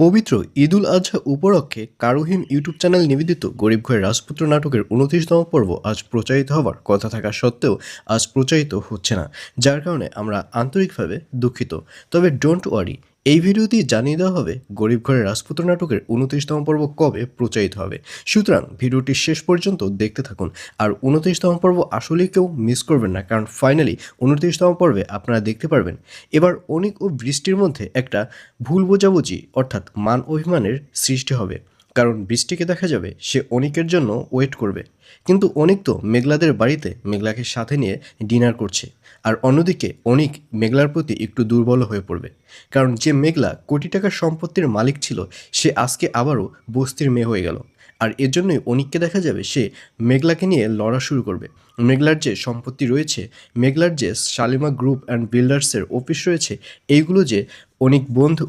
পবিত্র ঈদুল আজহা উপলক্ষে কারুহিম YouTube channel নিবেদিত গরিব ঘরের রাজপুত্র নাটকের ২৯তম পর্ব আজ প্রচারিত হওয়ার কথা থাকা সত্ত্বেও আজ প্রচারিত হচ্ছে না, যার কারণে আমরা আন্তরিকভাবে দুঃখিত। তবে ডোন্ট ওয়ারি, এই ভিডিওতেই জানিয়ে দেওয়া হবে গরিব ঘরের রাজপুত্র নাটকের ২৯তম পর্ব কবে প্রচারিত হবে। সুতরাং ভিডিওটি শেষ পর্যন্ত দেখতে থাকুন। আর ২৯তম পর্ব আসলেই কেউ মিস করবেন না, কারণ ফাইনালি ২৯তম পর্বে আপনারা দেখতে পারবেন এবার অনিক ও বৃষ্টির মধ্যে একটা ভুল বোঝাবুঝি অর্থাৎ মান অভিমানের সৃষ্টি হবে। কারণ বৃষ্টিকে দেখা যাবে সে অনিকের জন্য ওয়েট করবে, কিন্তু অনিক তো মেঘলাদের বাড়িতে মেঘলাকে সাথে নিয়ে ডিনার করছে। আর অন্যদিকে অনিক মেঘলার প্রতি একটু দুর্বল হয়ে পড়বে, কারণ যে মেঘলা কোটি টাকার সম্পত্তির মালিক ছিল সে আজকে আবারও বস্তির মেয়ে হয়ে গেল। আর এর জন্যই অনিককে দেখা যাবে সে মেঘলাকে নিয়ে লড়া শুরু করবে। মেঘলার যে সম্পত্তি রয়েছে, মেঘলার যে শালিমা গ্রুপ অ্যান্ড বিল্ডার্সের অফিস রয়েছে, এইগুলো যে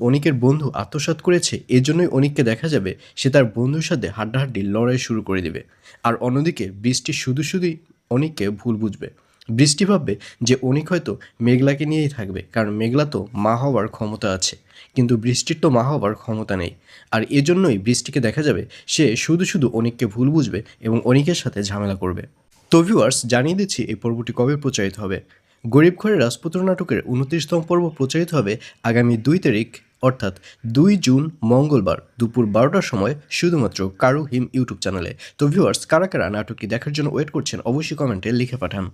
অনিকের বন্ধু আত্মসাৎ করেছে, এর জন্যই অনিককে দেখা যাবে সে তার বন্ধুর সাথে হাড্ডাহাড্ডি লড়াই শুরু করে দেবে। আর অন্যদিকে বৃষ্টি শুধুই অনিককে ভুল বুঝবে। বৃষ্টি ভাববে যে অনিক হয়তো মেঘলাকে নিয়েই থাকবে, কারণ মেঘলা তো মা হওয়ার ক্ষমতা আছে, কিন্তু বৃষ্টির তো মা হওয়ার ক্ষমতা নেই। আর এজন্যই বৃষ্টিকে দেখা যাবে সে শুধু অনিককে ভুল বুঝবে এবং অনিকের সাথে ঝামেলা করবে। তো ভিউয়ার্স, জানিয়ে দিচ্ছি এই পর্বটি কবে প্রচারিত হবে। গরিব ঘরের রাজপুত্র নাটকের ২৯তম পর্ব প্রচারিত হবে আগামী ২ তারিখ, অর্থাৎ ২ জুন মঙ্গলবার দুপুর ১২টার সময় শুধুমাত্র কারু হিম ইউটিউব চ্যানেলে। তো ভিউয়ার্স, কারা কারা নাটকটি দেখার জন্য ওয়েট করছেন অবশ্যই কমেন্টে লিখে পাঠান।